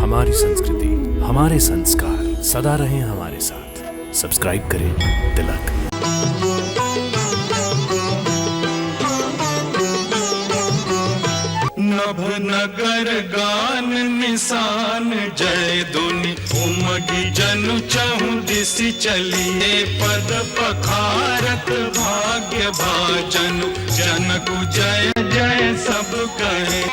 हमारी संस्कृति, हमारे संस्कार सदा रहें हमारे साथ। सब्सक्राइब करें तिलक। नभ नगर गान निशान जय धुनि उमगी जनु चहु दिस चलिए पद पखारत भाग्य भाजनु जनकु जय जय सब कहे।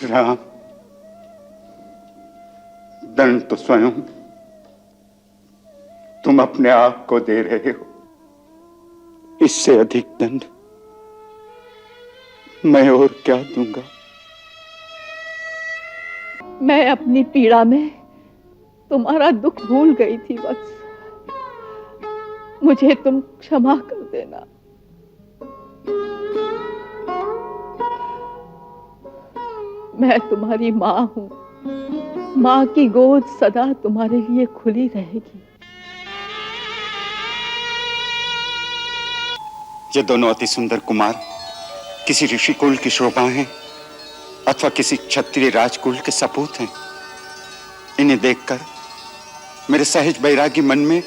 राम, दंड तो स्वयं तुम अपने आप को दे रहे हो। इससे अधिक दंड मैं और क्या दूंगा। मैं अपनी पीड़ा में तुम्हारा दुख भूल गई थी वत्स। मुझे तुम क्षमा कर देना। मैं तुम्हारी माँ हूँ। माँ की गोद सदा तुम्हारे लिए खुली रहेगी। ये दोनों अति सुंदर कुमार किसी ऋषि कुल की शोभा हैं अथवा किसी क्षत्रिय राजकुल के सपूत हैं। इन्हें देखकर मेरे सहज बैरागी मन में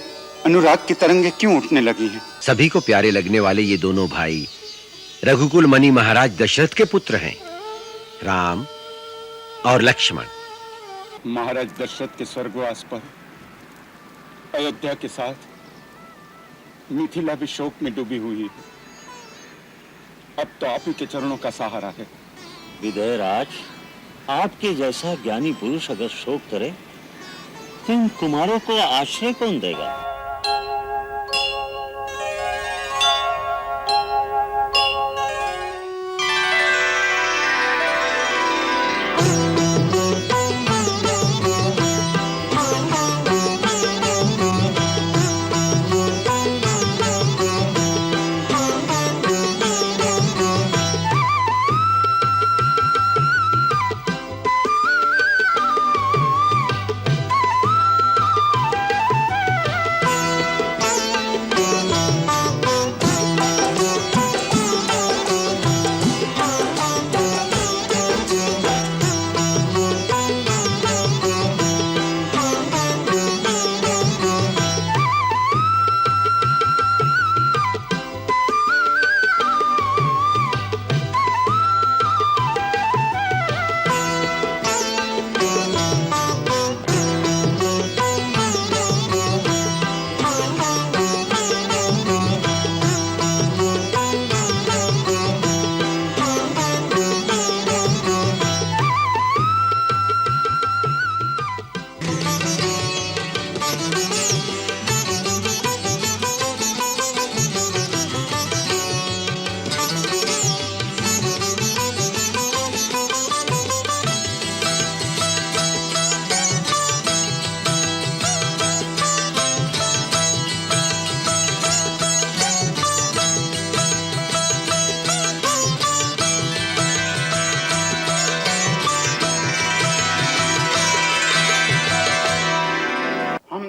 अनुराग की तरंगे क्यों उठने लगी हैं। सभी को प्यारे लगने वाले ये दोनों भाई रघुकुल मणि महाराज दशरथ के पुत्र हैं, राम और लक्ष्मण। महाराज दशरथ के स्वर्गवास पर अयोध्या के साथ मिथिला भी शोक में डूबी हुई है। अब तो आप ही के चरणों का सहारा है। विदयराज, आपके जैसा ज्ञानी पुरुष अगर शोक करे तो इन कुमारों को आश्रय कौन देगा।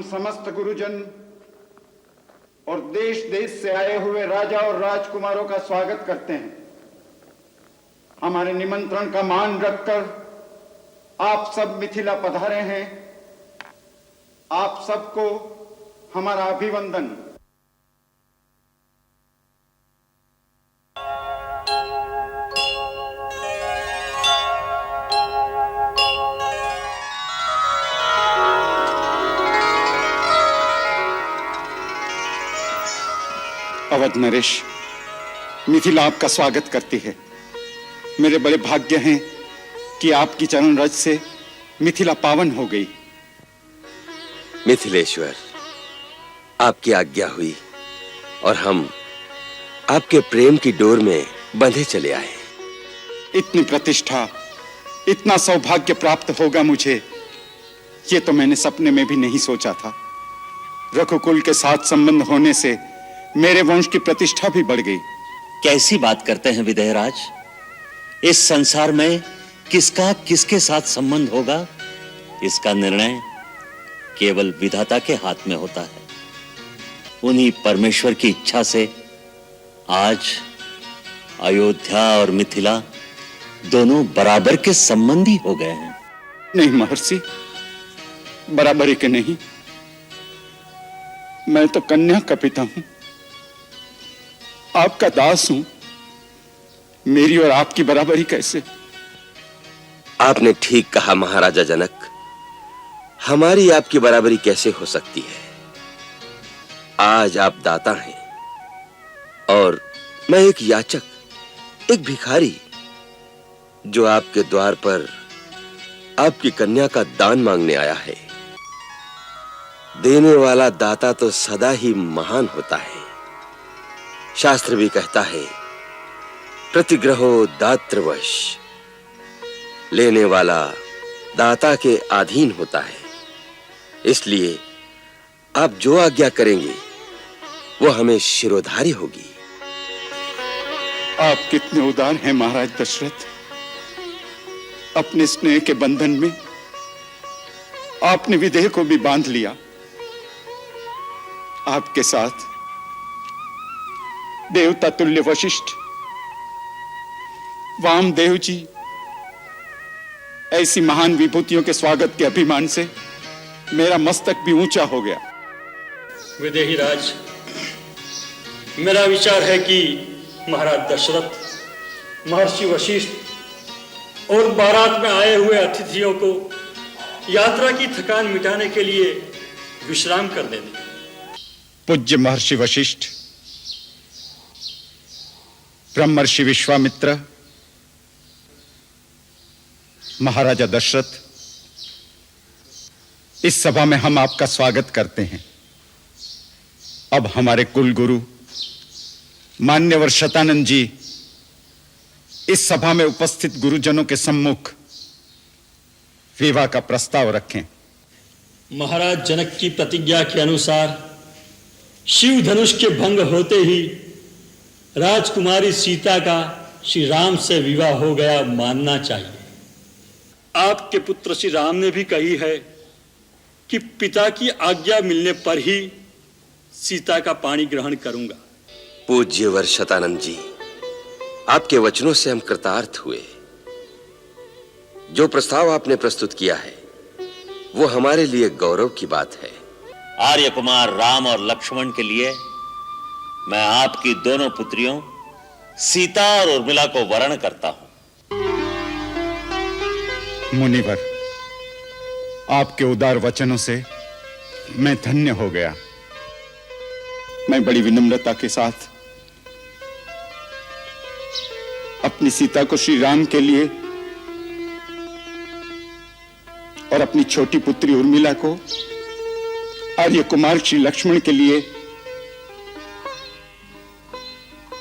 समस्त गुरुजन और देश देश से आए हुए राजा और राजकुमारों का स्वागत करते हैं। हमारे निमंत्रण का मान रखकर आप सब मिथिला पधारे हैं। आप सबको हमारा अभिवंदन। अवध नरेश, मिथिला आपका स्वागत करती है। मेरे बड़े भाग्य हैं कि आपकी चरण रज से मिथिला पावन हो गई। मिथिलेश्वर, आपकी आज्ञा हुई और हम आपके प्रेम की डोर में बंधे चले आए। इतनी प्रतिष्ठा, इतना सौभाग्य प्राप्त होगा मुझे, ये तो मैंने सपने में भी नहीं सोचा था। रघुकुल के साथ संबंध होने से मेरे वंश की प्रतिष्ठा भी बढ़ गई। कैसी बात करते हैं विदयराज। इस संसार में किसका किसके साथ संबंध होगा इसका निर्णय केवल विधाता के हाथ में होता है। उन्हीं परमेश्वर की इच्छा से आज अयोध्या और मिथिला दोनों बराबर के संबंधी हो गए हैं। नहीं महर्षि, बराबरी के नहीं। मैं तो कन्या का पिता हूं, आपका दास हूं। मेरी और आपकी बराबरी कैसे? आपने ठीक कहा महाराजा जनक, हमारी आपकी बराबरी कैसे हो सकती है? आज आप दाता हैं और मैं एक याचक, एक भिखारी जो आपके द्वार पर आपकी कन्या का दान मांगने आया है। देने वाला दाता तो सदा ही महान होता है। शास्त्र भी कहता है, प्रतिग्रहो दातृवश। लेने वाला दाता के अधीन होता है। इसलिए आप जो आज्ञा करेंगे वो हमें शिरोधार्य होगी। आप कितने उदार हैं महाराज दशरथ। अपने स्नेह के बंधन में आपने विदेह को भी बांध लिया। आपके साथ देवता तुल्य वशिष्ठ, वामदेव जी ऐसी महान विभूतियों के स्वागत के अभिमान से मेरा मस्तक भी ऊंचा हो गया। विदेही राज, मेरा विचार है कि महाराज दशरथ, महर्षि वशिष्ठ और बारात में आए हुए अतिथियों को यात्रा की थकान मिटाने के लिए विश्राम कर दें। पूज्य महर्षि वशिष्ठ, ब्रह्मर्षि विश्वामित्र, महाराजा दशरथ, इस सभा में हम आपका स्वागत करते हैं। अब हमारे कुल गुरु मान्यवर शतानंद जी इस सभा में उपस्थित गुरुजनों के सम्मुख विवाह का प्रस्ताव रखें। महाराज जनक की प्रतिज्ञा के अनुसार शिव धनुष के भंग होते ही राजकुमारी सीता का श्री राम से विवाह हो गया मानना चाहिए। आपके पुत्र श्री राम ने भी कही है कि पिता की आज्ञा मिलने पर ही सीता का पाणी ग्रहण करूंगा। पूज्यवर शतानंद जी, आपके वचनों से हम कृतार्थ हुए। जो प्रस्ताव आपने प्रस्तुत किया है वो हमारे लिए गौरव की बात है। आर्य कुमार राम और लक्ष्मण के लिए मैं आपकी दोनों पुत्रियों सीता और उर्मिला को वरण करता हूं। मुनिवर, आपके उदार वचनों से मैं धन्य हो गया। मैं बड़ी विनम्रता के साथ अपनी सीता को श्री राम के लिए और अपनी छोटी पुत्री उर्मिला को आर्य कुमार श्री लक्ष्मण के लिए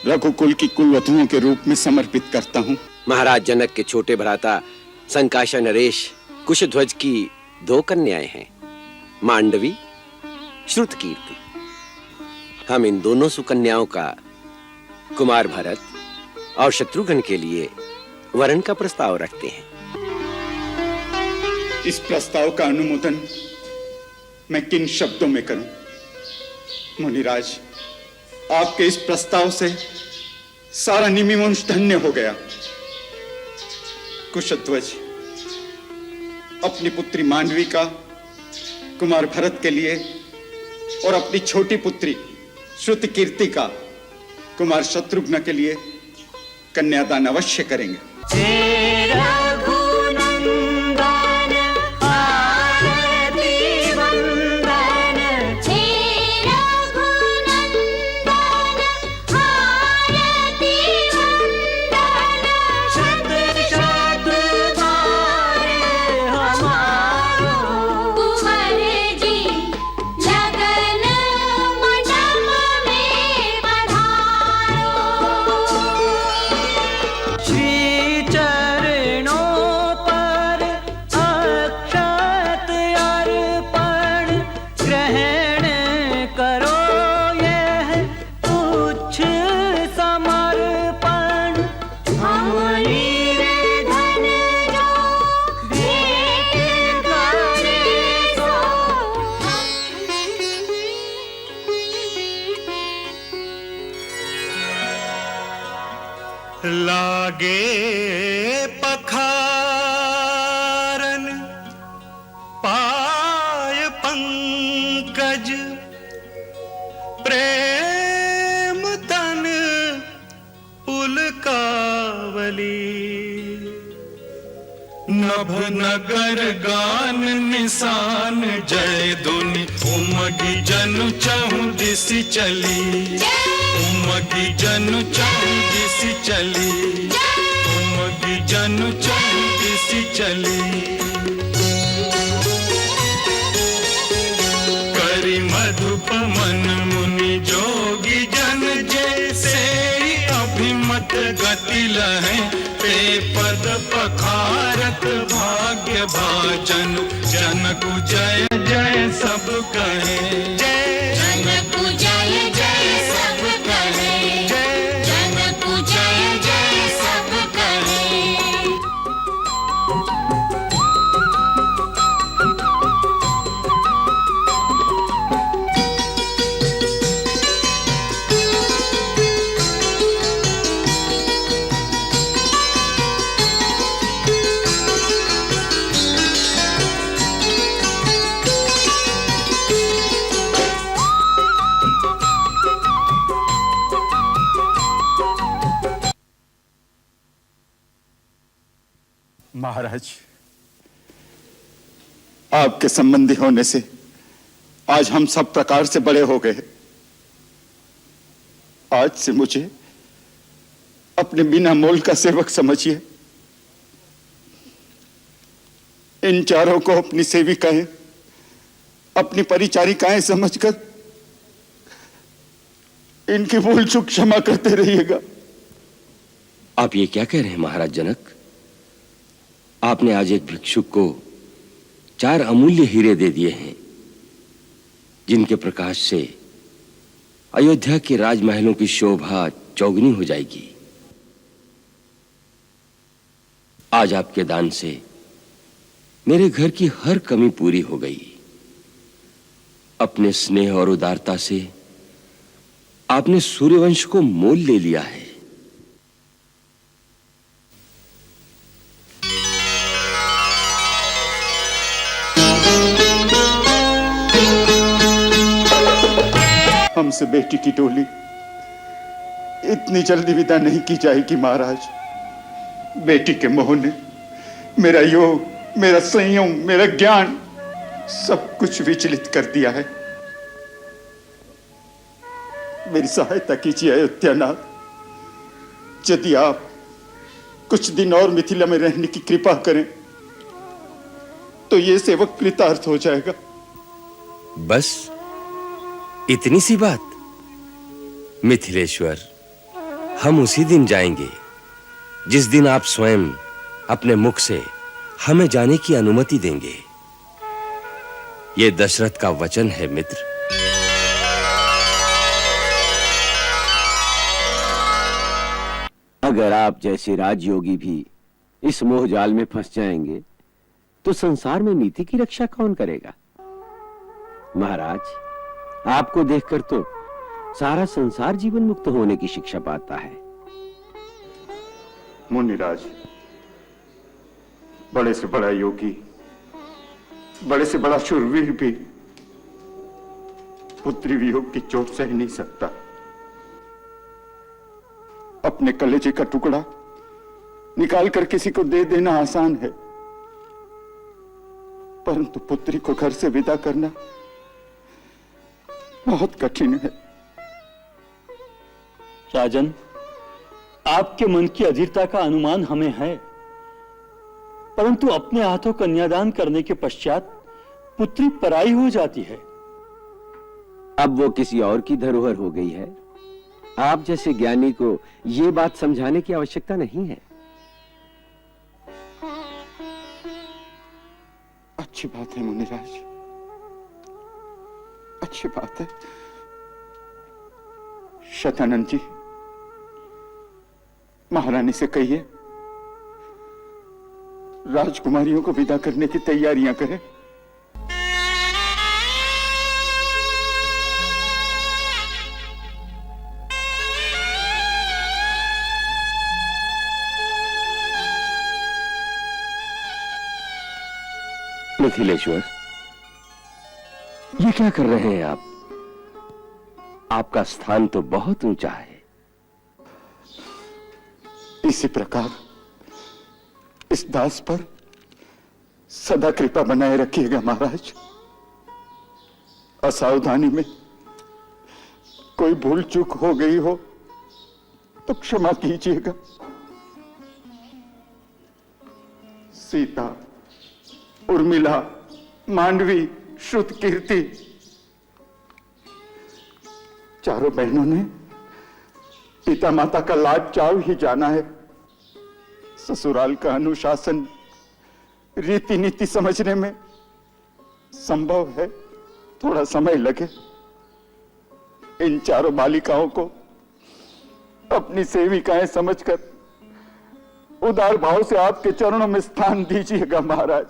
रघुकुल की कुलवधुओं के रूप में समर्पित करता हूं। महाराज जनक के छोटे भ्राता संकाशा नरेश कुशध्वज की 2 कन्याएं हैं, मांडवी, श्रुतकीर्ति। हम इन दोनों सुकन्याओं का कुमार भरत और शत्रुघ्न के लिए वरण का प्रस्ताव रखते हैं। इस प्रस्ताव का अनुमोदन मैं किन शब्दों में करूं? मुनिराज, आपके इस प्रस्ताव से सारा निमिवंश धन्य हो गया। कुशध्वज अपनी पुत्री मांडवी का कुमार भरत के लिए और अपनी छोटी पुत्री श्रुतकीर्ति का कुमार शत्रुघ्न के लिए कन्यादान अवश्य करेंगे। श्री लागे पखारन पाय पंकज प्रेम तन पुलकावली नभ नगर गान निशान जय धुनि उमगी जनु चहु दिसि चली उमगी जनु चहु दिसि चली उमगी जनु चहु दिसि चली करि मधुप मन मुनि जोगी जन जैसे अभिमत गति लहै पे पद पखारत भाग्य भाजन जनकु जय जय सब कहे जय जनकु जय जय सब कहे जय जनकु जय जय सब कहे महाराज, आपके संबंधी होने से आज हम सब प्रकार से बड़े हो गए। आज से मुझे अपने बिना मोल का सेवक समझिए। इन चारों को अपनी सेविकाएं, अपनी परिचारिकाएं समझकर इनकी भूल चूक क्षमा करते रहिएगा। आप ये क्या कह रहे हैं महाराज जनक? आपने आज एक भिक्षुक को 4 अमूल्य हीरे दे दिए हैं, जिनके प्रकाश से अयोध्या के राजमहलों की शोभा चौगुनी हो जाएगी। आज आपके दान से मेरे घर की हर कमी पूरी हो गई। अपने स्नेह और उदारता से आपने सूर्यवंश को मोल ले लिया है। हमसे बेटी की डोली इतनी जल्दी विदा नहीं की जाएगी महाराज। बेटी के मोह ने मेरा योग, मेरा संयम, मेरा ज्ञान सब कुछ विचलित कर दिया है। मेरी सहायता कीजिए अयोध्यानाथ। यदि आप कुछ दिन और मिथिला में रहने की कृपा करें तो ये सेवक कृतार्थ हो जाएगा। बस इतनी सी बात? मिथिलेश्वर, हम उसी दिन जाएंगे जिस दिन आप स्वयं अपने मुख से हमें जाने की अनुमति देंगे। यह दशरथ का वचन है मित्र। अगर आप जैसे राजयोगी भी इस मोह जाल में फंस जाएंगे तो संसार में नीति की रक्षा कौन करेगा? महाराज, आपको देखकर तो सारा संसार जीवन मुक्त होने की शिक्षा पाता है। मुनिराज, बड़े से बड़ा योगी, बड़े से बड़ा शूरवीर भी पुत्री वियोग की चोट सह नहीं सकता। अपने कलेजे का टुकड़ा निकाल कर किसी को दे देना आसान है, परंतु पुत्री को घर से विदा करना बहुत कठिन है। राजन, आपके मन की अधीरता का अनुमान हमें है, परंतु अपने हाथों कन्यादान करने के पश्चात पुत्री पराई हो जाती है। अब वो किसी और की धरोहर हो गई है। आप जैसे ज्ञानी को ये बात समझाने की आवश्यकता नहीं है। अच्छी बात है मुनिराज, अच्छी बात है। शतानंद जी, महारानी से कहिए राजकुमारियों को विदा करने की तैयारियां करें। मिथिलेश्वर, ये क्या कर रहे हैं आप? आपका स्थान तो बहुत ऊंचा है। इसी प्रकार इस दास पर सदा कृपा बनाए रखिएगा महाराज। असावधानी में कोई भूल चूक हो गई हो तो क्षमा कीजिएगा। सीता, उर्मिला, मांडवी, श्रुतकीर्ति, चारों बहनों ने पिता माता का लाड चाव ही जाना है। ससुराल का अनुशासन, रीति नीति समझने में संभव है थोड़ा समय लगे। इन चारों बालिकाओं को अपनी सेविकाएं समझकर उदार भाव से आपके चरणों में स्थान दीजिएगा महाराज।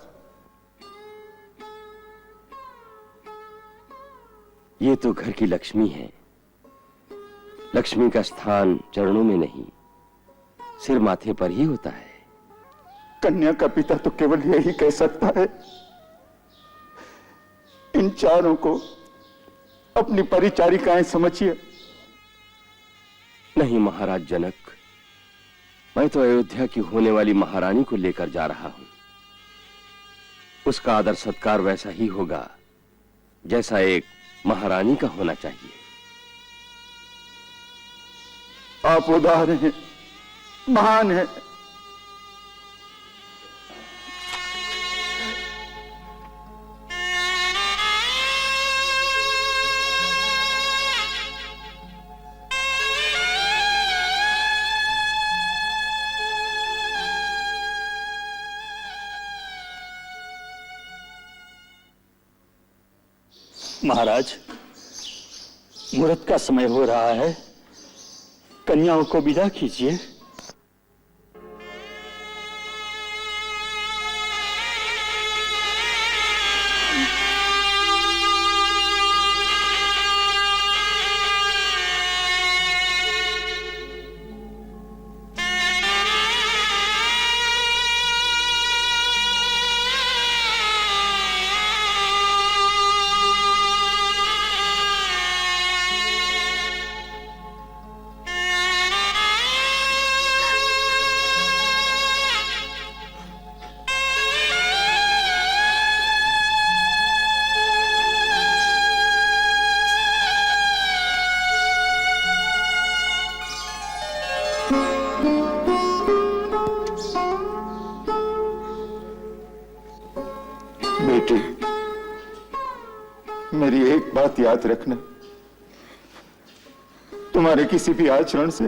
ये तो घर की लक्ष्मी है। लक्ष्मी का स्थान चरणों में नहीं, सिर माथे पर ही होता है। कन्या का पिता तो केवल यही कह सकता है। इन चारों को अपनी परिचारिकाएं समझिए। नहीं महाराज जनक, मैं तो अयोध्या की होने वाली महारानी को लेकर जा रहा हूं। उसका आदर सत्कार वैसा ही होगा जैसा एक महारानी का होना चाहिए। आप उदार हैं, महान हैं। महाराज, मुहूर्त का समय हो रहा है, कन्याओं को विदा कीजिए। बेटी, मेरी एक बात याद रखना। तुम्हारे किसी भी आचरण से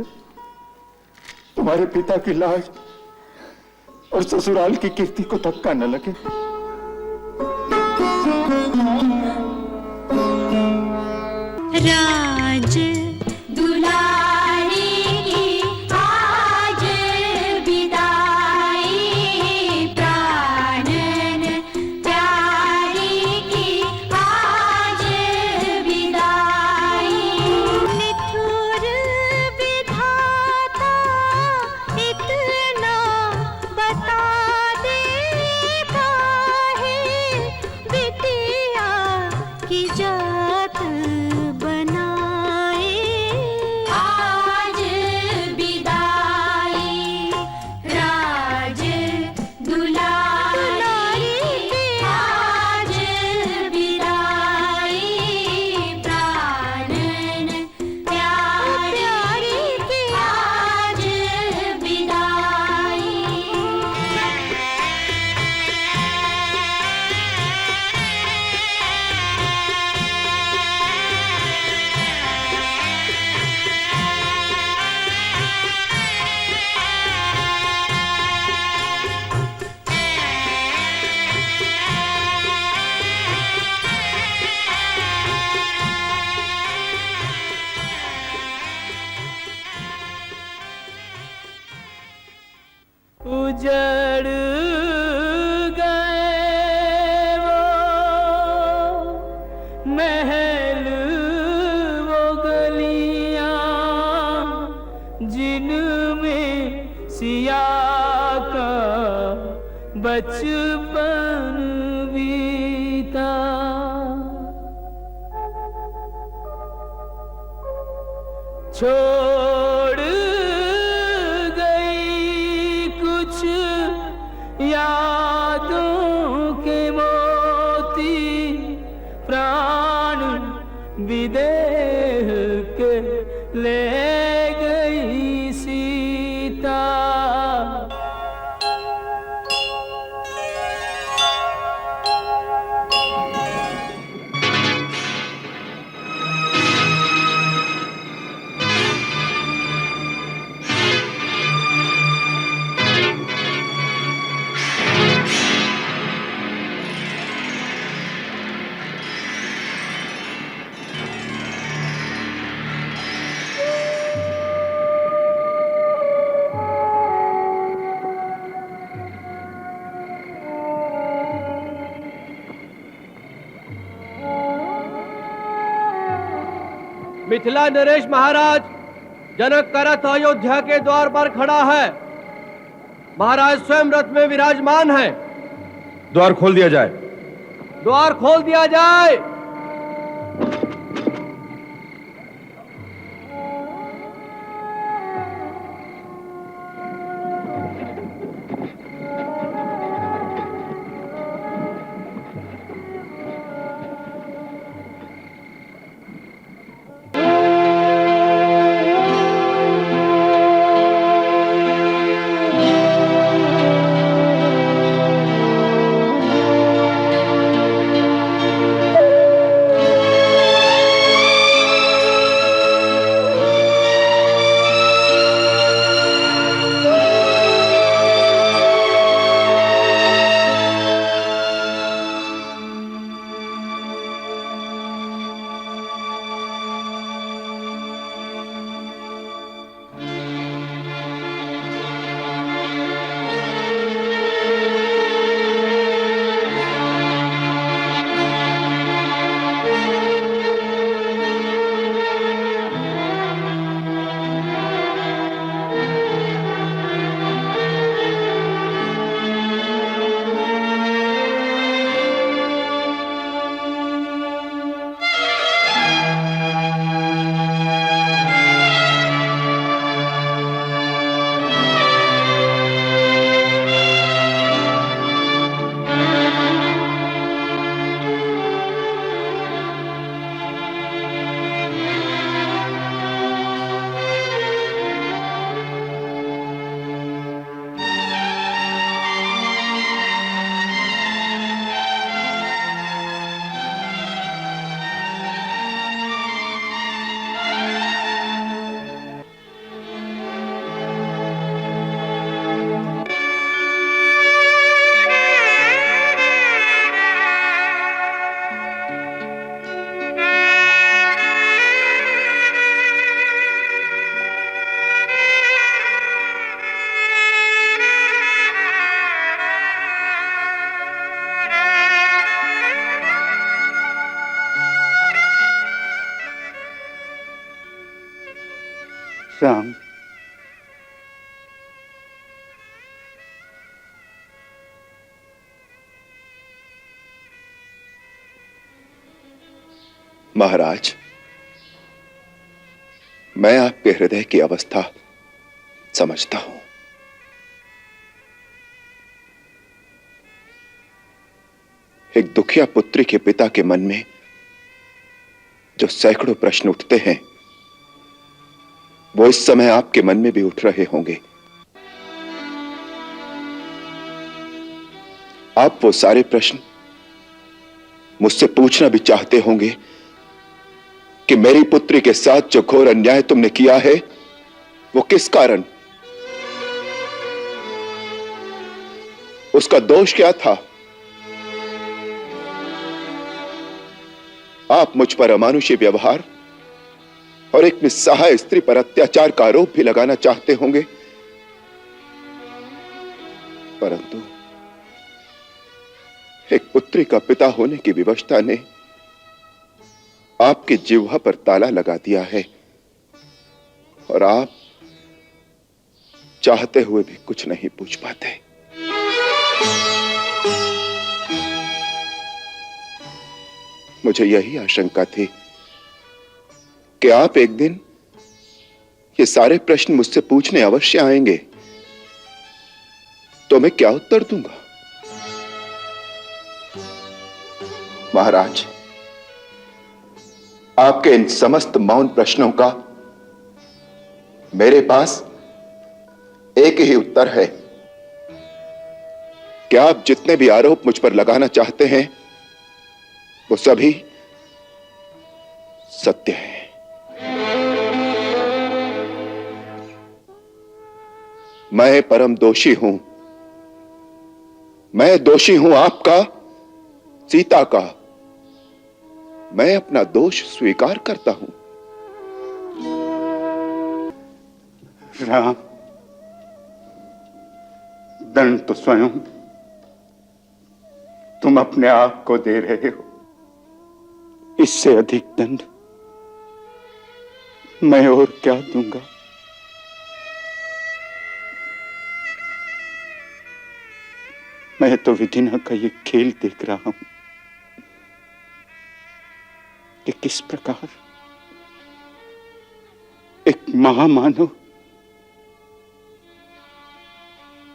तुम्हारे पिता की लाज और ससुराल की कीर्ति को धक्का न लगे। राज दुलारी की आज विदाई, प्राणन प्यारी की आज विदाई। निठुर विधाता इतना बता दे काहे, बिटिया की जात बनाए आज विदाई। राज दुलारी आज विदाई, प्राणन प्यारी की आज विदाई। उजड़ गए वो महल वो गलियां, जिनमें सिया का बचपन भी छोड़ गई कुछ यादों के मोती, प्राण विदेह के ले गई सीता। मिथिला नरेश महाराज, जनक का रथ अयोध्या के द्वार पर खड़ा है। महाराज स्वयं रथ में विराजमान है। द्वार खोल दिया जाए। द्वार खोल दिया जाए। राम, महाराज, मैं आपके हृदय की अवस्था समझता हूं। एक दुखिया पुत्री के पिता के मन में जो सैकड़ों प्रश्न उठते हैं, वो इस समय आपके मन में भी उठ रहे होंगे। आप वो सारे प्रश्न मुझसे पूछना भी चाहते होंगे कि मेरी पुत्री के साथ जो घोर अन्याय तुमने किया है, वो किस कारण, उसका दोष क्या था? आप मुझ पर अमानुषी व्यवहार और एक निस्सहाय स्त्री पर अत्याचार का आरोप भी लगाना चाहते होंगे, परंतु एक पुत्री का पिता होने की विवशता ने आपकी जिह्वा पर ताला लगा दिया है और आप चाहते हुए भी कुछ नहीं पूछ पाते। मुझे यही आशंका थी कि आप एक दिन ये सारे प्रश्न मुझसे पूछने अवश्य आएंगे, तो मैं क्या उत्तर दूंगा? महाराज, आपके इन समस्त मौन प्रश्नों का मेरे पास एक ही उत्तर है कि आप जितने भी आरोप मुझ पर लगाना चाहते हैं वो सभी सत्य है। मैं परम दोषी हूं। मैं दोषी हूं आपका, सीता का। मैं अपना दोष स्वीकार करता हूं। राम, दंड तो स्वयं तुम अपने आप को दे रहे हो। इससे अधिक दंड मैं और क्या दूंगा? मैं तो विधिना का ये खेल देख रहा हूं कि किस प्रकार एक महामानव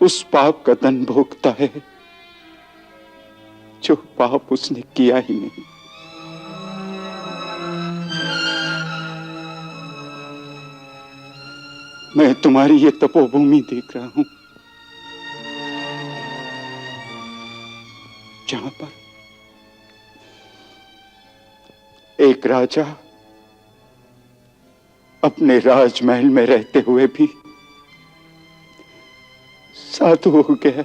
उस पाप का दंड भोगता है जो पाप उसने किया ही नहीं। मैं तुम्हारी ये तपोभूमि देख रहा हूं जहां पर एक राजा अपने राजमहल में रहते हुए भी साधु हो गया है।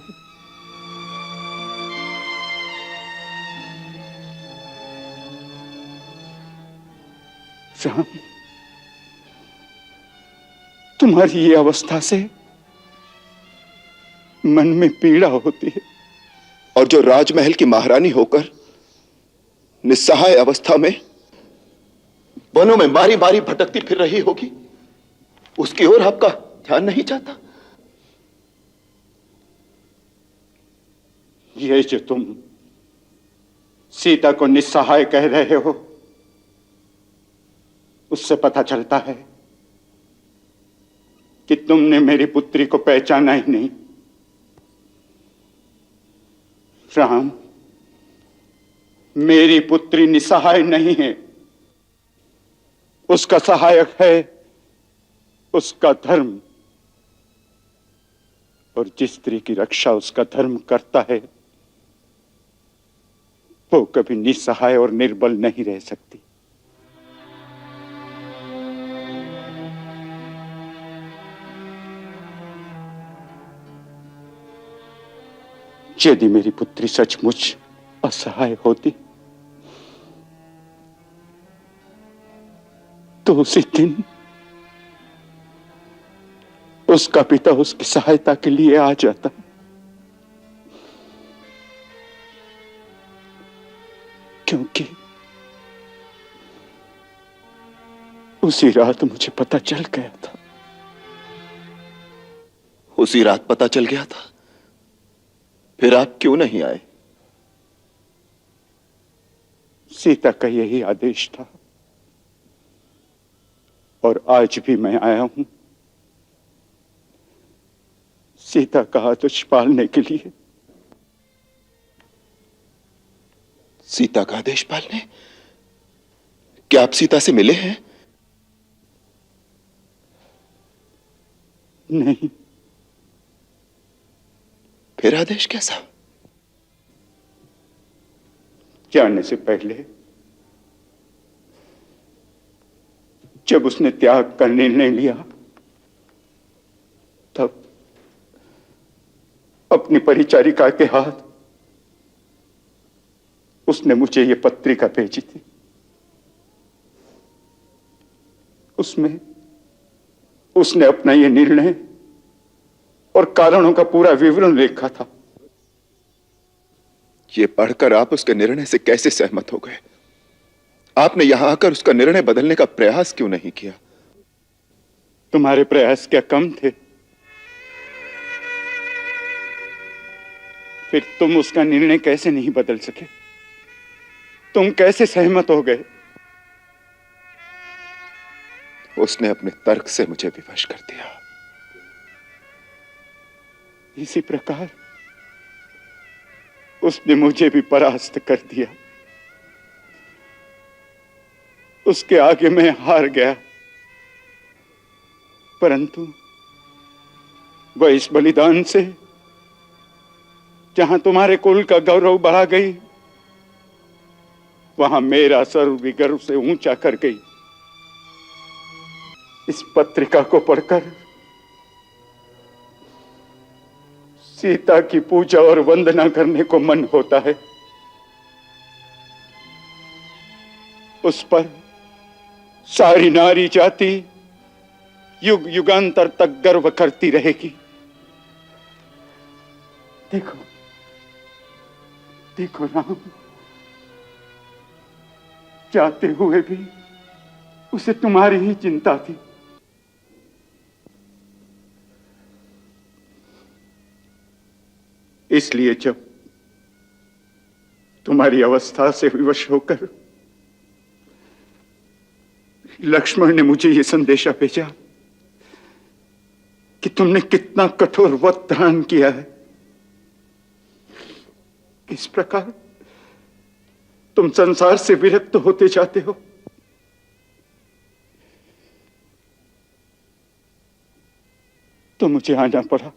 राम, तुम्हारी ये अवस्था से मन में पीड़ा होती है। और जो राजमहल की महारानी होकर निस्सहाय अवस्था में वनों में बारी बारी भटकती फिर रही होगी, उसकी ओर आपका ध्यान नहीं जाता? ये जो तुम सीता को निस्सहाय कह रहे हो, उससे पता चलता है कि तुमने मेरी पुत्री को पहचाना ही नहीं। राम, मेरी पुत्री निसहाय नहीं है, उसका सहायक है उसका धर्म। और जिस स्त्री की रक्षा उसका धर्म करता है वो कभी निसहाय और निर्बल नहीं रह सकती। यदि मेरी पुत्री सचमुच असहाय होती तो उसी दिन उसका पिता उसकी सहायता के लिए आ जाता। क्योंकि उसी रात मुझे पता चल गया था। उसी रात पता चल गया था? फिर आप क्यों नहीं आए? सीता का यही आदेश था और आज भी मैं आया हूं सीता का आदेश पालने के लिए। सीता का आदेश पालने? क्या आप सीता से मिले हैं? नहीं। फिर आदेश कैसा? जाने से पहले जब उसने त्याग का निर्णय लिया तब अपनी परिचारिका के हाथ उसने मुझे ये पत्रिका भेजी थी। उसमें उसने अपना ये निर्णय और कारणों का पूरा विवरण लिखा था। ये पढ़कर आप उसके निर्णय से कैसे सहमत हो गए? आपने यहां आकर उसका निर्णय बदलने का प्रयास क्यों नहीं किया? तुम्हारे प्रयास क्या कम थे? फिर तुम उसका निर्णय कैसे नहीं बदल सके? तुम कैसे सहमत हो गए? उसने अपने तर्क से मुझे विवश कर दिया। इसी प्रकार उसने मुझे भी परास्त कर दिया। उसके आगे मैं हार गया, परंतु वह इस बलिदान से जहां तुम्हारे कुल का गौरव बढ़ा गई, वहां मेरा सर्व भी गर्व से ऊंचा कर गई। इस पत्रिका को पढ़कर सीता की पूजा और वंदना करने को मन होता है। उस पर सारी नारी जाति युग युगांतर तक गर्व करती रहेगी। देखो देखो राम, जाते हुए भी उसे तुम्हारी ही चिंता थी। इसलिए जब तुम्हारी अवस्था से विवश होकर लक्ष्मण ने मुझे यह संदेशा भेजा कि तुमने कितना कठोर व्रत धारण किया है, इस प्रकार तुम संसार से विरक्त होते जाते हो, तो मुझे आना पड़ा।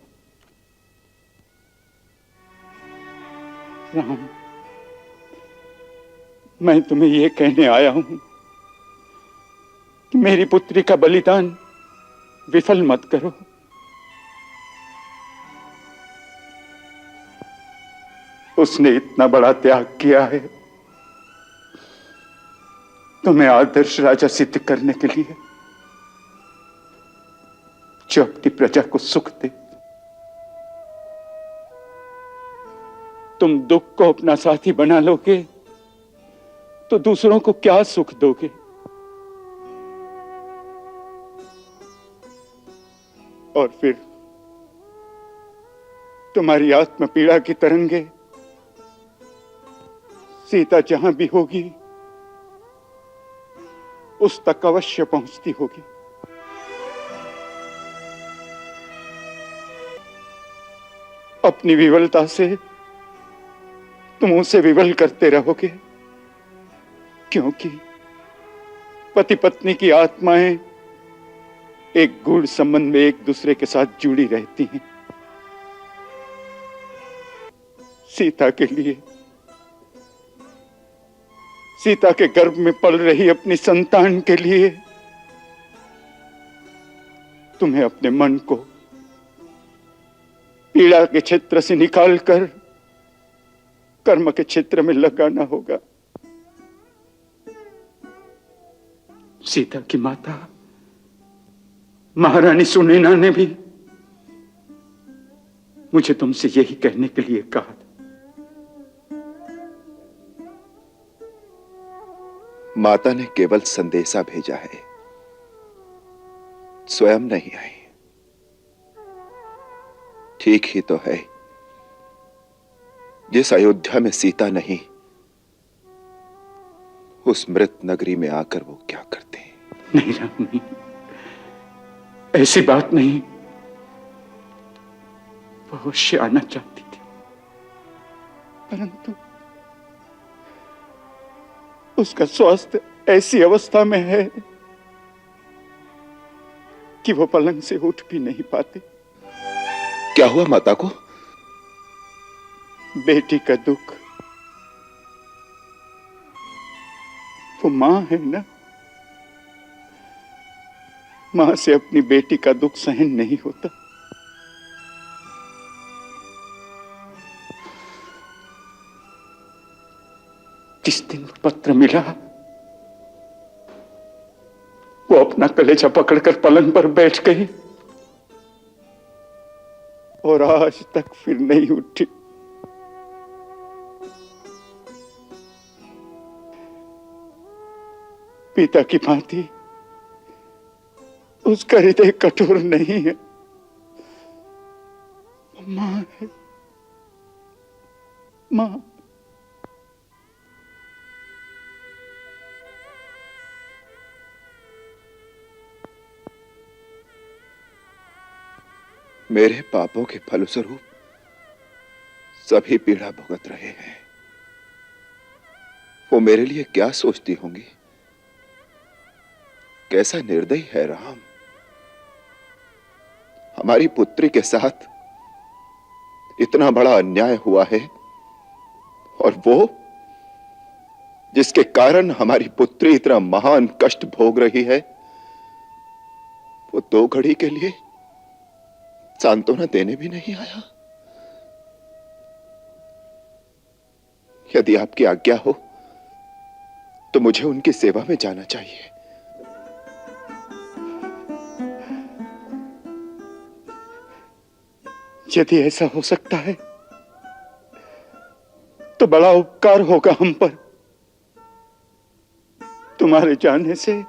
राम, मैं तुम्हें यह कहने आया हूं कि मेरी पुत्री का बलिदान विफल मत करो। उसने इतना बड़ा त्याग किया है, तुम्हें आदर्श राजा सिद्ध करने के लिए, जो अपनी प्रजा को सुख दे। तुम दुख को अपना साथी बना लोगे तो दूसरों को क्या सुख दोगे? और फिर तुम्हारी आत्म पीड़ा की तरंगे सीता जहां भी होगी उस तक अवश्य पहुंचती होगी। अपनी विवलता से तुम उसे विवल करते रहोगे, क्योंकि पति पत्नी की आत्माएं एक गूढ़ संबंध में एक दूसरे के साथ जुड़ी रहती हैं। सीता के लिए, सीता के गर्भ में पल रही अपनी संतान के लिए तुम्हें अपने मन को पीड़ा के क्षेत्र से निकालकर कर्म के क्षेत्र में लगाना होगा। सीता की माता महारानी सुनैना ने भी मुझे तुमसे यही कहने के लिए कहा। माता ने केवल संदेशा भेजा है, स्वयं नहीं आई। ठीक ही तो है, जिस अयोध्या में सीता नहीं, उस मृत नगरी में आकर वो क्या करते हैं? नहीं राम, नहीं, ऐसी बात नहीं। वो अवश्य आना चाहती थी, परंतु उसका स्वास्थ्य ऐसी अवस्था में है कि वो पलंग से उठ भी नहीं पाते। क्या हुआ माता को? बेटी का दुख। वो मां है ना, मां से अपनी बेटी का दुख सहन नहीं होता। जिस दिन पत्र मिला, वो अपना कलेजा पकड़कर पलंग पर बैठ गई और आज तक फिर नहीं उठी। पिता की भांति उसका हृदय कठोर नहीं है, मां है, मां। मेरे पापों के फलस्वरूप सभी पीड़ा भुगत रहे हैं। वो मेरे लिए क्या सोचती होंगी? कैसा निर्दयी है राम। हमारी पुत्री के साथ इतना बड़ा अन्याय हुआ है, और वो जिसके कारण हमारी पुत्री इतना महान कष्ट भोग रही है, वो 2 घड़ी के लिए सांत्वना देने भी नहीं आया। यदि आपकी आज्ञा हो तो मुझे उनकी सेवा में जाना चाहिए। यदि ऐसा हो सकता है तो बड़ा उपकार होगा हम पर। तुम्हारे जाने से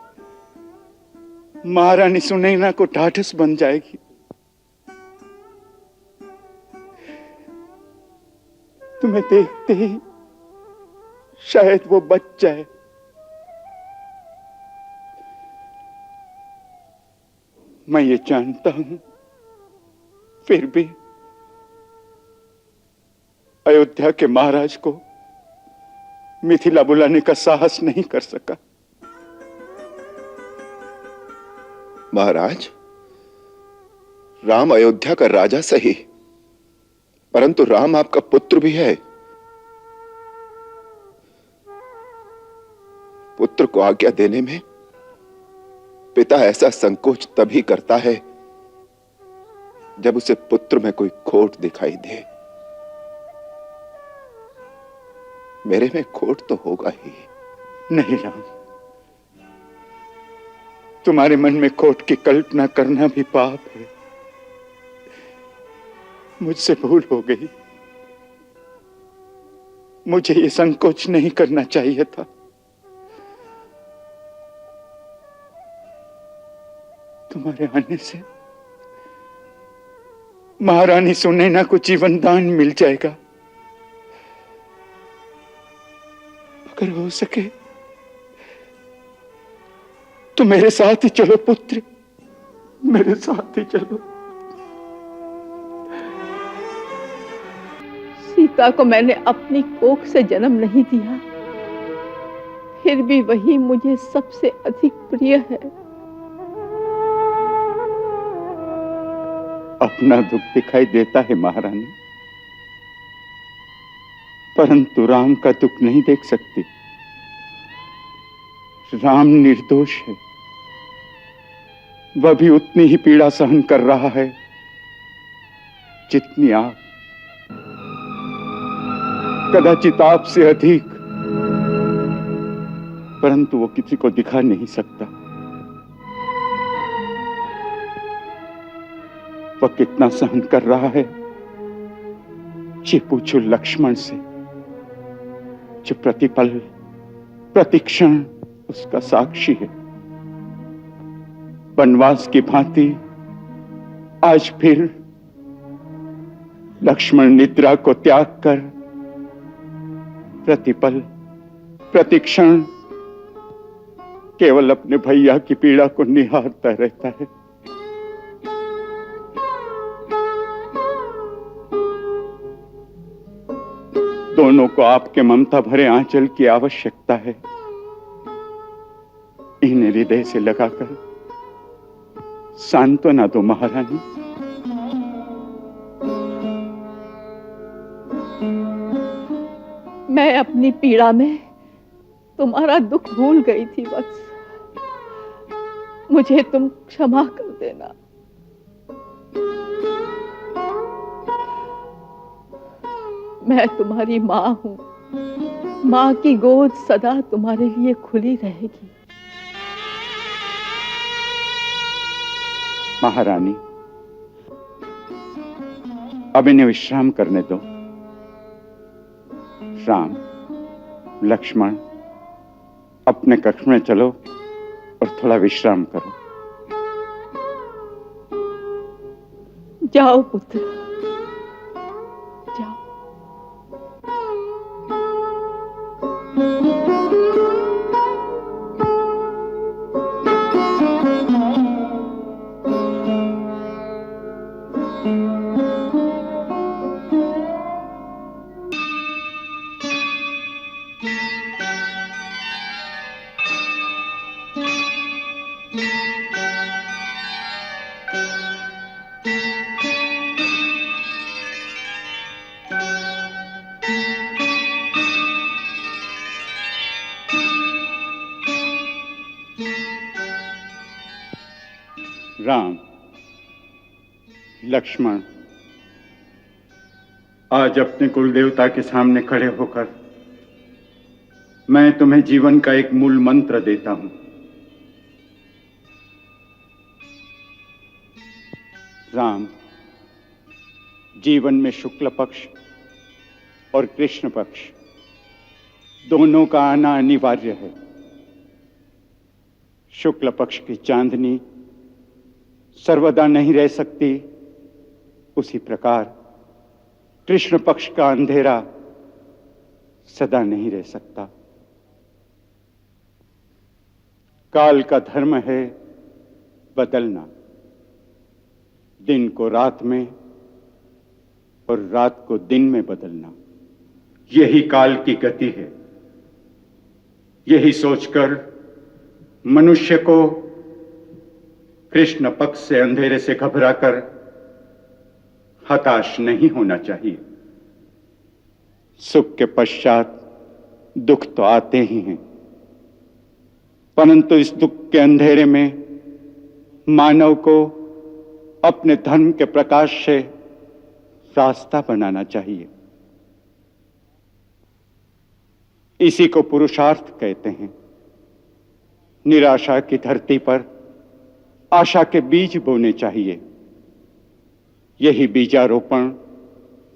महारानी सुनैना को ढाढ़स बन जाएगी। तुम्हें देखते ही शायद वो बच जाए। मैं ये जानता हूं, फिर भी अयोध्या के महाराज को मिथिला बुलाने का साहस नहीं कर सका। महाराज, राम अयोध्या का राजा सही, परंतु राम आपका पुत्र भी है। पुत्र को आज्ञा देने में पिता ऐसा संकोच तभी करता है जब उसे पुत्र में कोई खोट दिखाई दे। मेरे में खोट तो होगा ही। नहीं राम, तुम्हारे मन में खोट की कल्पना करना भी पाप है। मुझसे भूल हो गई। मुझे ये संकोच नहीं करना चाहिए था। तुम्हारे आने से महारानी सुनैना को जीवन दान मिल जाएगा। अगर हो सके तो मेरे साथ ही चलो पुत्र, मेरे साथ ही चलो। सीता को मैंने अपनी कोख से जन्म नहीं दिया, फिर भी वही मुझे सबसे अधिक प्रिय है। अपना दुख दिखाई देता है महारानी, परंतु राम का दुख नहीं देख सकती। राम निर्दोष है, वह भी उतनी ही पीड़ा सहन कर रहा है जितनी आप, कदाचित आपसे अधिक, परंतु वो किसी को दिखा नहीं सकता। वह कितना सहन कर रहा है ये पूछो लक्ष्मण से, जो प्रतिपल प्रतिक्षण उसका साक्षी है। वनवास की भांति आज फिर लक्ष्मण निद्रा को त्याग कर प्रतिपल प्रतिक्षण केवल अपने भैया की पीड़ा को निहारता रहता है। दोनों को आपके ममता भरे आंचल की आवश्यकता है। इन्हें हृदय से लगाकर सांत्वना दो महारानी। मैं अपनी पीड़ा में तुम्हारा दुख भूल गई थी वत्स, मुझे तुम क्षमा कर देना। मैं तुम्हारी माँ हूँ, माँ की गोद सदा तुम्हारे लिए खुली रहेगी। महारानी, अब इन्हें विश्राम करने दो। राम, लक्ष्मण, अपने कक्ष में चलो और थोड़ा विश्राम करो। जाओ पुत्र, जाओ। राम, लक्ष्मण, आज अपने कुलदेवता के सामने खड़े होकर मैं तुम्हें जीवन का एक मूल मंत्र देता हूं। राम, जीवन में शुक्ल पक्ष और कृष्ण पक्ष दोनों का आना अनिवार्य है। शुक्ल पक्ष की चांदनी सर्वदा नहीं रह सकती, उसी प्रकार कृष्ण पक्ष का अंधेरा सदा नहीं रह सकता। काल का धर्म है बदलना, दिन को रात में और रात को दिन में बदलना। यही काल की गति है। यही सोचकर मनुष्य को कृष्ण पक्ष से अंधेरे से घबराकर हताश नहीं होना चाहिए। सुख के पश्चात दुख तो आते ही हैं, परंतु इस दुख के अंधेरे में मानव को अपने धर्म के प्रकाश से रास्ता बनाना चाहिए। इसी को पुरुषार्थ कहते हैं। निराशा की धरती पर आशा के बीज बोने चाहिए। यही बीजारोपण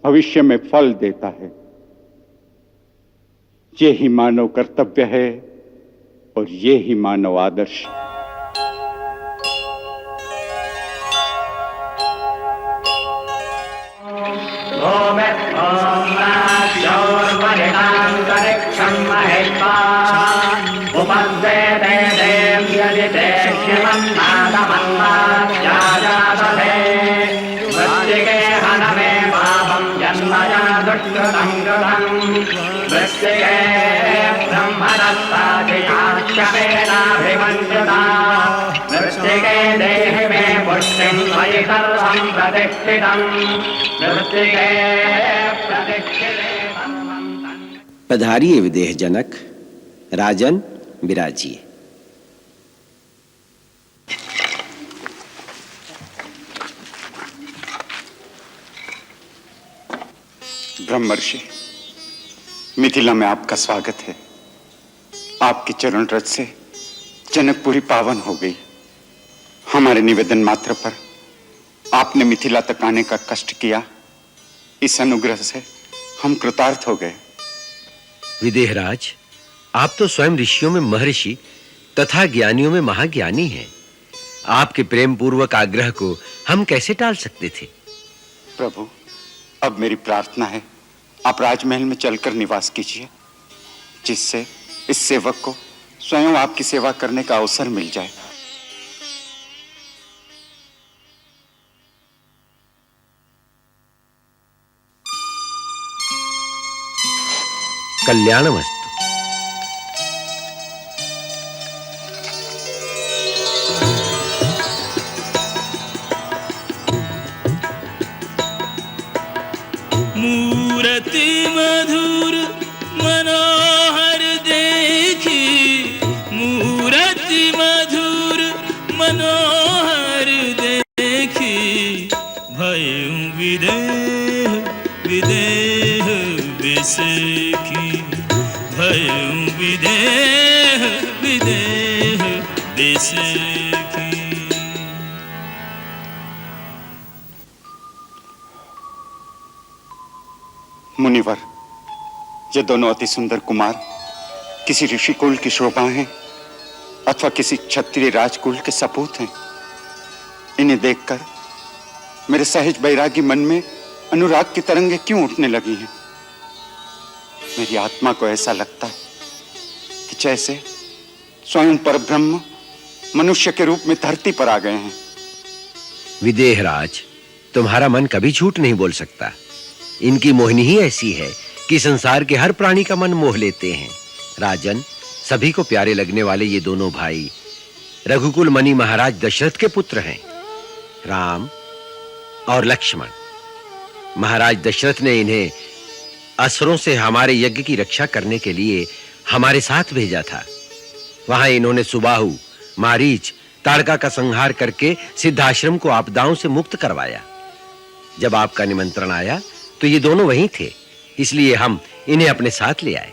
भविष्य में फल देता है। यही मानव कर्तव्य है और यही मानव आदर्श। पधारिए विदेह जनक, राजन विराजिए। ब्रह्मर्षि, मिथिला में आपका स्वागत है। आपके चरण रज से जनकपुरी पावन हो गई। हमारे निवेदन मात्र पर आपने मिथिला तक आने का कष्ट किया। इस अनुग्रह से हम कृतार्थ हो गए। विदेहराज, आप तो स्वयं ऋषियों में महर्षि तथा ज्ञानियों में महाज्ञानी हैं। आपके प्रेम पूर्वक आग्रह को हम कैसे टाल सकते थे? प्रभु, अब मेरी प्रार्थना है आप राजमहल में चलकर निवास कीजिए, जिससे इस सेवक को स्वयं आपकी सेवा करने का अवसर मिल जाए। कल्याणमस्तु। मूर्ति मधुर मनोहर देखी, मूर्ति मधुर मनोहर देखी, भयं विदेह विदेह विसेखी, भयं विदेह विदेह विसेखी। मुनिवर, ये दोनों अति सुंदर कुमार किसी ऋषि कुल की शोभा हैं अथवा किसी क्षत्रिय राजकुल के सपूत हैं। इन्हें देखकर मेरे सहज बैरागी मन में अनुराग की तरंगें क्यों उठने लगी हैं? मेरी आत्मा को ऐसा लगता है कि जैसे स्वयं परब्रह्म मनुष्य के रूप में धरती पर आ गए हैं। विदेहराज, तुम्हारा मन कभी झूठ नहीं बोल सकता। इनकी मोहिनी ही ऐसी है कि संसार के हर प्राणी का मन मोह लेते हैं। राजन, सभी को प्यारे लगने वाले ये दोनों भाई रघुकुल मणि महाराज दशरथ के पुत्र हैं, राम और लक्ष्मण। महाराज दशरथ ने इन्हें असुरों से हमारे यज्ञ की रक्षा करने के लिए हमारे साथ भेजा था। वहां इन्होंने सुबाहु, मारीच ताड़का का संहार करके सिद्धाश्रम को आपदाओं से मुक्त करवाया। जब आपका निमंत्रण आया तो ये दोनों वहीं थे, इसलिए हम इन्हें अपने साथ ले आए।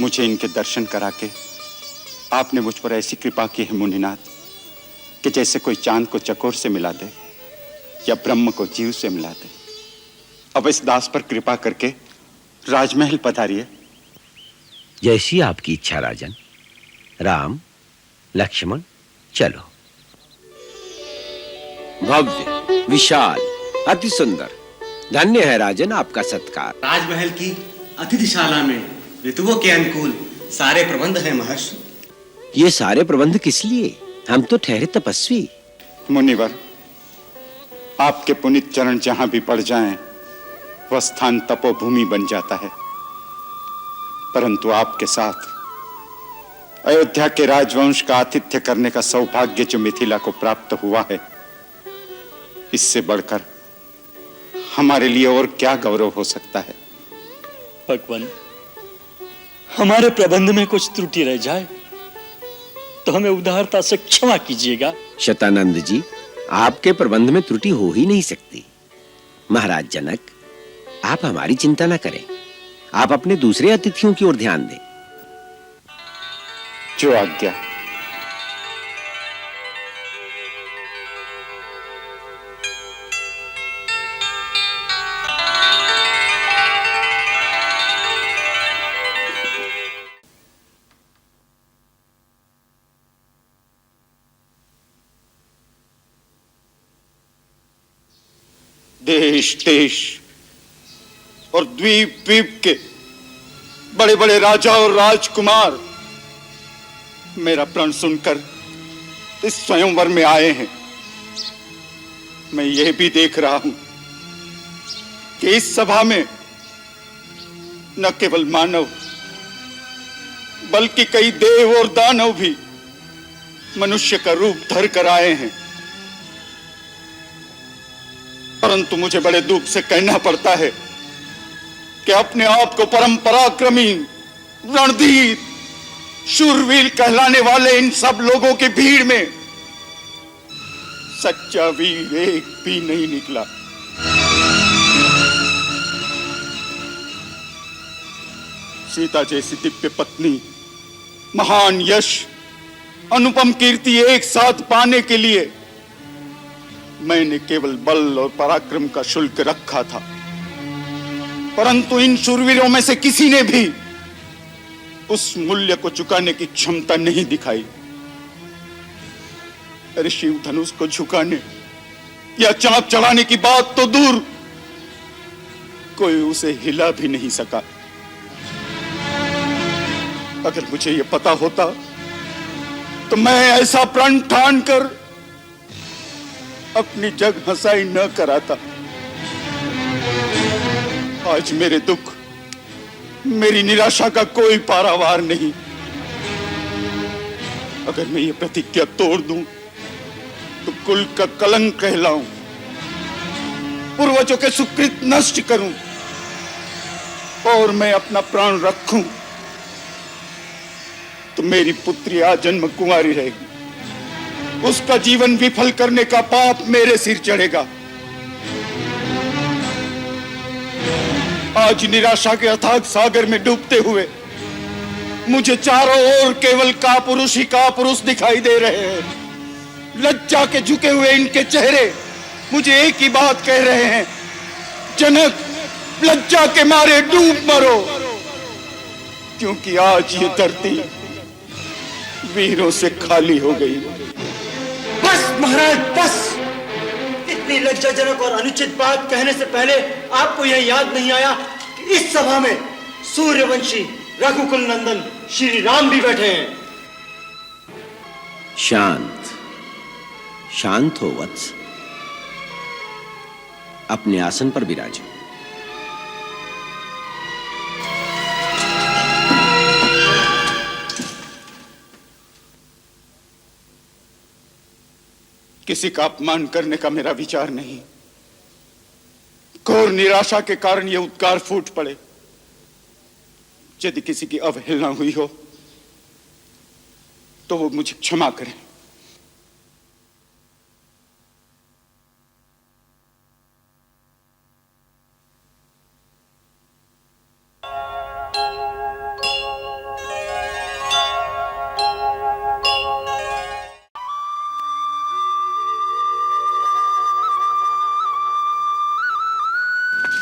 मुझे इनके दर्शन करा के आपने मुझ पर ऐसी कृपा की है मुनिनाथ कि जैसे कोई चांद को चकोर से मिला दे या ब्रह्म को जीव से मिला दे। अब इस दास पर कृपा करके राजमहल पधारिए। जैसी आपकी इच्छा राजन। राम, लक्ष्मण, चलो। भव्य, विशाल, अति सुंदर। धन्य है राजन आपका सत्कार। राजमहल की अतिथिशाला में ऋतुओं के अनुकूल सारे प्रबंध हैं महर्षि। ये सारे प्रबंध किस लिए? हम तो ठहरे तपस्वी। मुनिवर, आपके पुनीत चरण जहां भी पड़ जाएं, वह स्थान तपोभूमि बन जाता है। परंतु आपके साथ अयोध्या के राजवंश का आतिथ्य करने का सौभाग्य जो मिथिला को प्राप्त हुआ है, इससे बढ़कर हमारे लिए और क्या गौरव हो सकता है। भगवान, हमारे प्रबंध में कुछ त्रुटि रह जाए तो हमें उदारता से क्षमा कीजिएगा। शतानंद जी, आपके प्रबंध में त्रुटि हो ही नहीं सकती। महाराज जनक, आप हमारी चिंता न करें, आप अपने दूसरे अतिथियों की ओर ध्यान दें। जो आज्ञा। देश देश और द्वीप द्वीप के बड़े बड़े राजा और राजकुमार मेरा प्रण सुनकर इस स्वयंवर में आए हैं। मैं यह भी देख रहा हूं कि इस सभा में न केवल मानव बल्कि कई देव और दानव भी मनुष्य का रूप धर कर आए हैं। परंतु मुझे बड़े दुख से कहना पड़ता है कि अपने आप को परम पराक्रमी, रणधीर, शूरवीर कहलाने वाले इन सब लोगों की भीड़ में सच्चा वीर एक भी नहीं निकला। सीता जैसी दिव्य पत्नी, महान यश, अनुपम कीर्ति एक साथ पाने के लिए मैंने केवल बल और पराक्रम का शुल्क रखा था, परंतु इन शूरवीरों में से किसी ने भी उस मूल्य को चुकाने की क्षमता नहीं दिखाई। अरे शिव धनुष को झुकाने या चाक चढ़ाने की बात तो दूर, कोई उसे हिला भी नहीं सका। अगर मुझे यह पता होता तो मैं ऐसा प्रण ठान कर अपनी जग हंसाई न कराता। आज मेरे दुख, मेरी निराशा का कोई पारावार नहीं। अगर मैं ये प्रतिज्ञा तोड़ दूं तो कुल का कलंक कहलाऊं, पूर्वजों के सुकृत नष्ट करूं और मैं अपना प्राण रखूं तो मेरी पुत्री आजन्म कुंवारी रहेगी। उसका जीवन विफल करने का पाप मेरे सिर चढ़ेगा। आज निराशा के अथाह सागर में डूबते हुए मुझे चारों ओर केवल कापुरुष ही कापुरुष दिखाई दे रहे हैं। लज्जा के झुके हुए इनके चेहरे मुझे एक ही बात कह रहे हैं, जनक, लज्जा के मारे डूब मरो, क्योंकि आज ये धरती वीरों से खाली हो गई। बस महाराज, बस। इतनी लज्जाजनक और अनुचित बात कहने से पहले आपको यह याद नहीं आया कि इस सभा में सूर्यवंशी रघुकुल नंदन श्री राम भी बैठे हैं। शांत, शांत हो वत्स, अपने आसन पर विराजो। किसी का अपमान करने का मेरा विचार नहीं। घोर निराशा के कारण यह उद्गार फूट पड़े। यदि किसी की अवहेलना हुई हो तो वो मुझे क्षमा करें।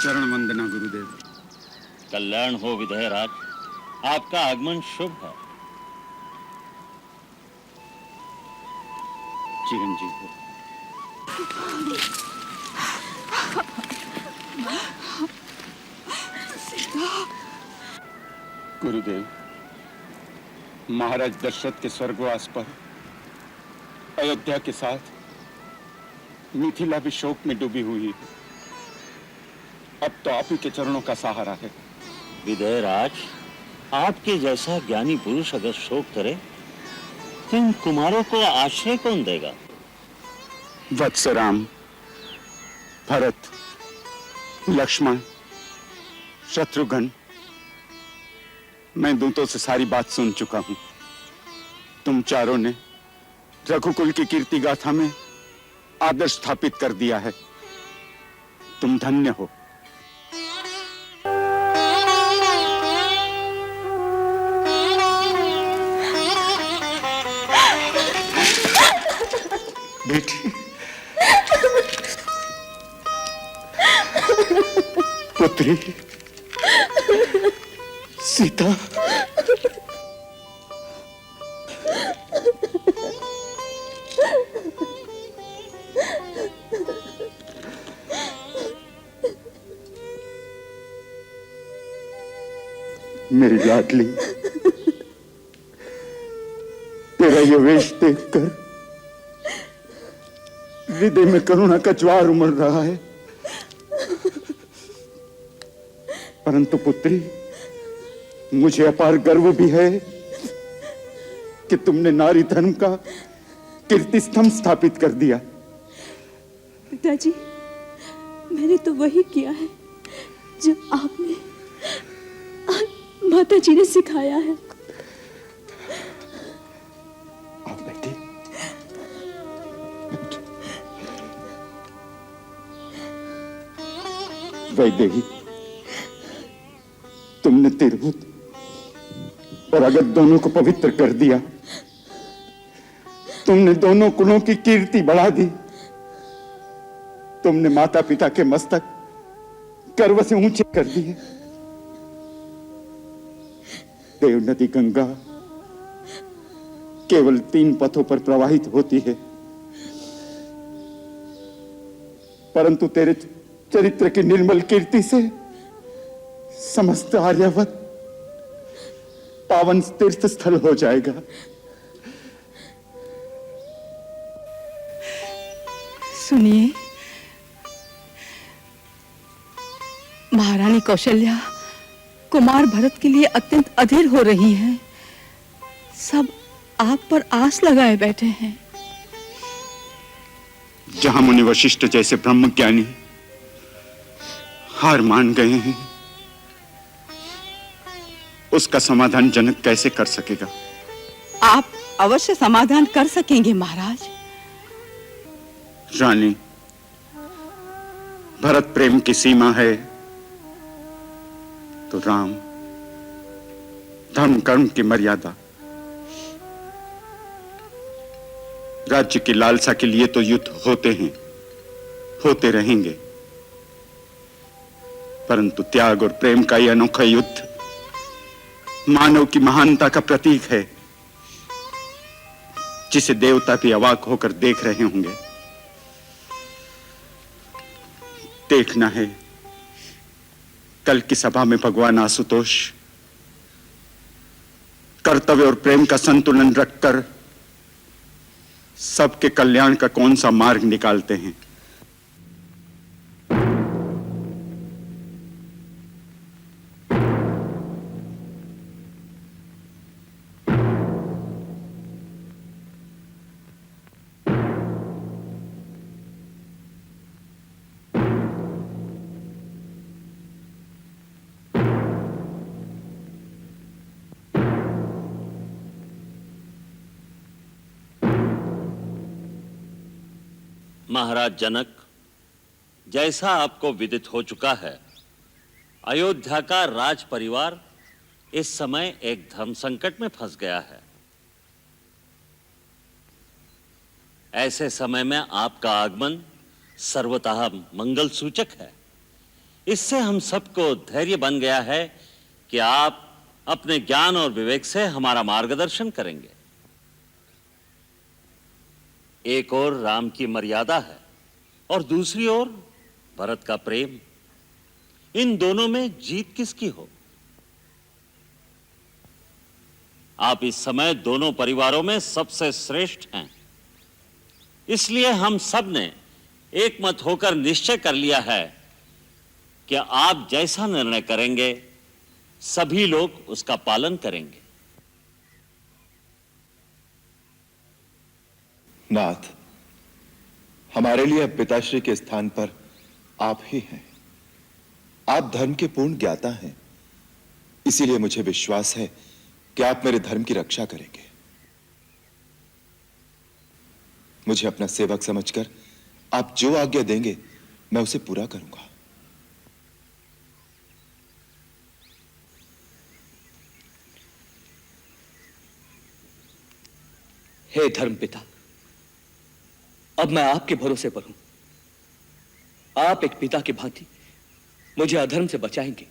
चरण वंदना गुरुदेव। कल्याण हो विधेयराज, आपका आगमन शुभ है। चिरंजीव हो। गुरुदेव, महाराज दशरथ के स्वर्गवास पर अयोध्या के साथ मिथिला भी शोक में डूबी हुई है। अब तो आप ही के चरणों का सहारा है। विधेयराज, आपके जैसा ज्ञानी पुरुष अगर शोक करे तो इन कुमारों को आश्रय कौन देगा? वत्स राम, भरत, लक्ष्मण, शत्रुघ्न, मैं दूतों से सारी बात सुन चुका हूं। तुम चारों ने रघुकुल की कीर्ति गाथा में आदर्श स्थापित कर दिया है। तुम धन्य हो। बेटी, पुत्री, सीता, मेरी लाडली, तेरा ये वेश देखकर हृदय में करुणा का ज्वार उमड़ रहा है। परंतु पुत्री, मुझे अपार गर्व भी है कि तुमने नारी धर्म का कीर्ति स्तंभ स्थापित कर दिया। पिताजी, मैंने तो वही किया है जो आपने माता जी ने सिखाया है। आओ बेटी। वैदेही, तुमने तिरहुत और अगत दोनों को पवित्र कर दिया। तुमने दोनों कुलों की कीर्ति बढ़ा दी। तुमने माता पिता के मस्तक गर्व से ऊंचे कर दिए। देव नदी गंगा केवल 3 पथों पर प्रवाहित होती है, परंतु तेरे चरित्र की निर्मल कीर्ति से समस्त आर्यावत पावन तीर्थ स्थल हो जाएगा। सुनिए, महारानी कौशल्या कुमार भरत के लिए अत्यंत अधीर हो रही हैं। सब आप पर आस लगाए बैठे हैं। जहां मुनि वशिष्ठ जैसे ब्रह्मज्ञानी हार मान गए हैं, उसका समाधान जनक कैसे कर सकेगा? आप अवश्य समाधान कर सकेंगे महाराज। रानी, भरत प्रेम की सीमा है तो राम धर्म कर्म की मर्यादा। राज्य की लालसा के लिए तो युद्ध होते हैं, होते रहेंगे, परंतु त्याग और प्रेम का यह अनोखा युद्ध मानव की महानता का प्रतीक है, जिसे देवता भी अवाक होकर देख रहे होंगे। देखना है कल की सभा में भगवान आशुतोष कर्तव्य और प्रेम का संतुलन रखकर सबके कल्याण का कौन सा मार्ग निकालते हैं। महाराज जनक, जैसा आपको विदित हो चुका है, अयोध्या का राज परिवार इस समय एक धर्म संकट में फंस गया है। ऐसे समय में आपका आगमन सर्वतः मंगल सूचक है। इससे हम सबको धैर्य बन गया है कि आप अपने ज्ञान और विवेक से हमारा मार्गदर्शन करेंगे। एक ओर राम की मर्यादा है और दूसरी ओर भरत का प्रेम। इन दोनों में जीत किसकी हो? आप इस समय दोनों परिवारों में सबसे श्रेष्ठ हैं। इसलिए हम सब ने एक मत होकर निश्चय कर लिया है कि आप जैसा निर्णय करेंगे सभी लोग उसका पालन करेंगे। नाथ, हमारे लिए अब पिताश्री के स्थान पर आप ही हैं। आप धर्म के पूर्ण ज्ञाता हैं, इसीलिए मुझे विश्वास है कि आप मेरे धर्म की रक्षा करेंगे। मुझे अपना सेवक समझकर आप जो आज्ञा देंगे मैं उसे पूरा करूंगा। हे धर्मपिता, अब मैं आपके भरोसे पर हूं। आप एक पिता की भांति मुझे अधर्म से बचाएंगे।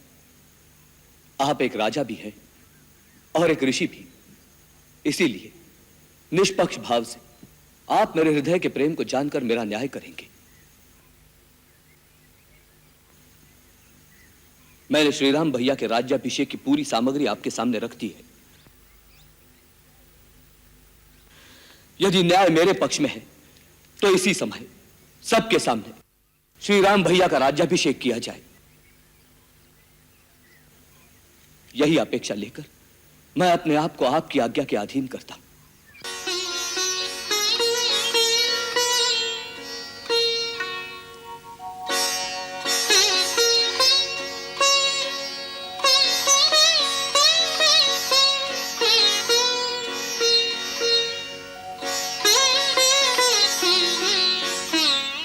आप एक राजा भी हैं और एक ऋषि भी, इसीलिए निष्पक्ष भाव से आप मेरे हृदय के प्रेम को जानकर मेरा न्याय करेंगे। मैंने श्रीराम भैया के राज्याभिषेक की पूरी सामग्री आपके सामने रख दी है। यदि न्याय मेरे पक्ष में है तो इसी समय सबके सामने श्री राम भैया का राज्याभिषेक किया जाए। यही अपेक्षा लेकर मैं अपने आप को आपकी आज्ञा के अधीन करता हूं।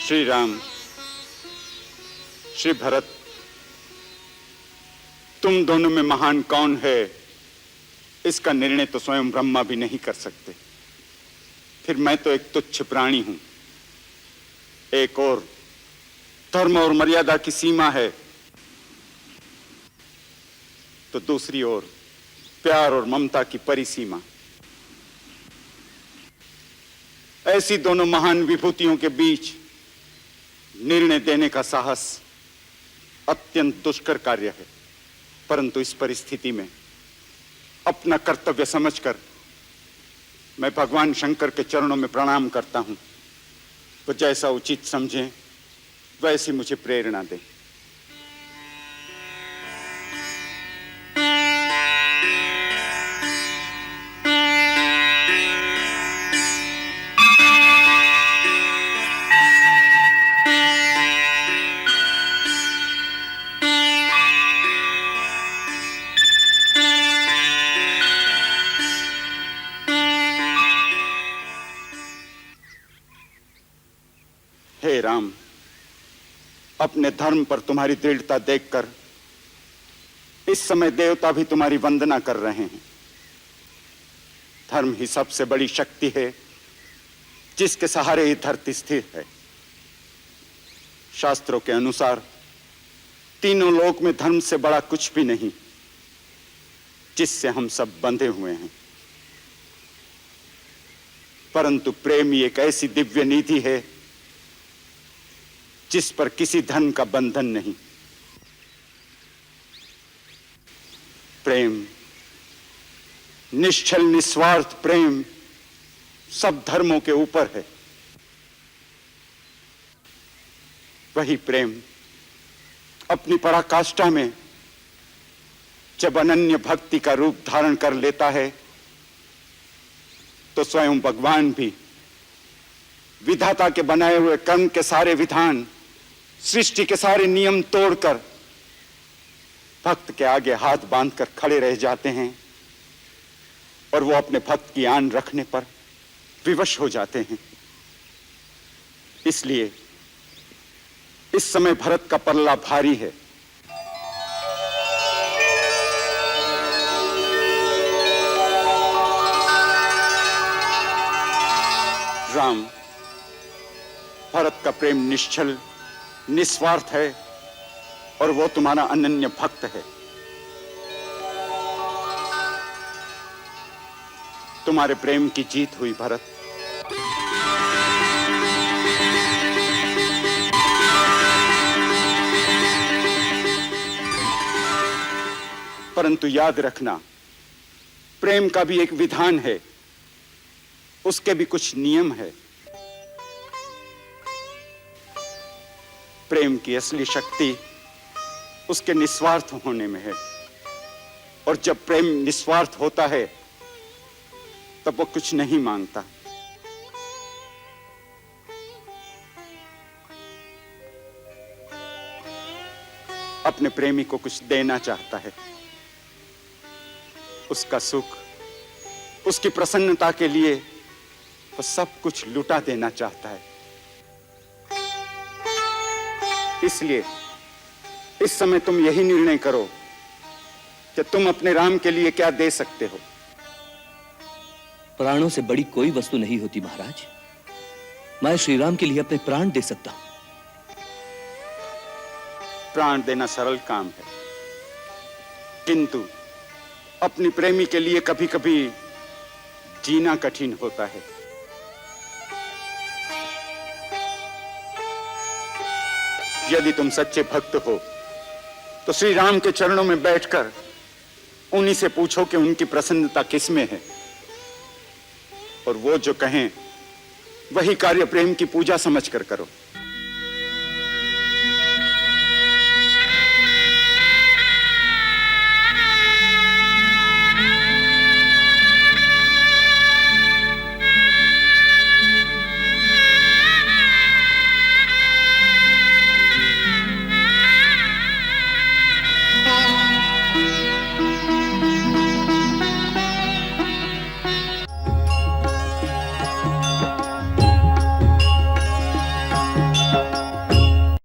श्री राम, श्री भरत, तुम दोनों में महान कौन है, इसका निर्णय तो स्वयं ब्रह्मा भी नहीं कर सकते। फिर मैं तो एक तुच्छ प्राणी हूं। एक और धर्म और मर्यादा की सीमा है, तो दूसरी ओर प्यार और ममता की परिसीमा। ऐसी दोनों महान विभूतियों के बीच निर्णय देने का साहस अत्यंत दुष्कर कार्य है, परंतु इस परिस्थिति में अपना कर्तव्य समझकर मैं भगवान शंकर के चरणों में प्रणाम करता हूं। तो जैसा उचित समझें वैसी मुझे प्रेरणा दें। हे राम, अपने धर्म पर तुम्हारी दृढ़ता देखकर इस समय देवता भी तुम्हारी वंदना कर रहे हैं। धर्म ही सबसे बड़ी शक्ति है, जिसके सहारे ही धरती स्थिर है। शास्त्रों के अनुसार तीनों लोक में धर्म से बड़ा कुछ भी नहीं, जिससे हम सब बंधे हुए हैं। परंतु प्रेम ही एक ऐसी दिव्य निधि है जिस पर किसी धन का बंधन नहीं। प्रेम, निश्चल निस्वार्थ प्रेम सब धर्मों के ऊपर है। वही प्रेम अपनी पराकाष्ठा में जब अनन्य भक्ति का रूप धारण कर लेता है, तो स्वयं भगवान भी विधाता के बनाए हुए कर्म के सारे विधान, सृष्टि के सारे नियम तोड़कर भक्त के आगे हाथ बांधकर खड़े रह जाते हैं और वो अपने भक्त की आन रखने पर विवश हो जाते हैं। इसलिए इस समय भरत का पल्ला भारी है। राम, भरत का प्रेम निश्चल निस्वार्थ है और वो तुम्हारा अनन्य भक्त है। तुम्हारे प्रेम की जीत हुई भरत। परंतु याद रखना, प्रेम का भी एक विधान है, उसके भी कुछ नियम है। प्रेम की असली शक्ति उसके निस्वार्थ होने में है, और जब प्रेम निस्वार्थ होता है तब वो कुछ नहीं मांगता। अपने प्रेमी को कुछ देना चाहता है, उसका सुख, उसकी प्रसन्नता के लिए वो सब कुछ लुटा देना चाहता है। इसलिए इस समय तुम यही निर्णय करो कि तुम अपने राम के लिए क्या दे सकते हो। प्राणों से बड़ी कोई वस्तु नहीं होती महाराज। मैं श्री राम के लिए अपने प्राण दे सकता हूं। प्राण देना सरल काम है, किंतु अपनी प्रेमी के लिए कभी कभी जीना कठिन होता है। यदि तुम सच्चे भक्त हो तो श्री राम के चरणों में बैठकर उन्हीं से पूछो कि उनकी प्रसन्नता किसमें है, और वो जो कहें वही कार्य प्रेम की पूजा समझकर करो।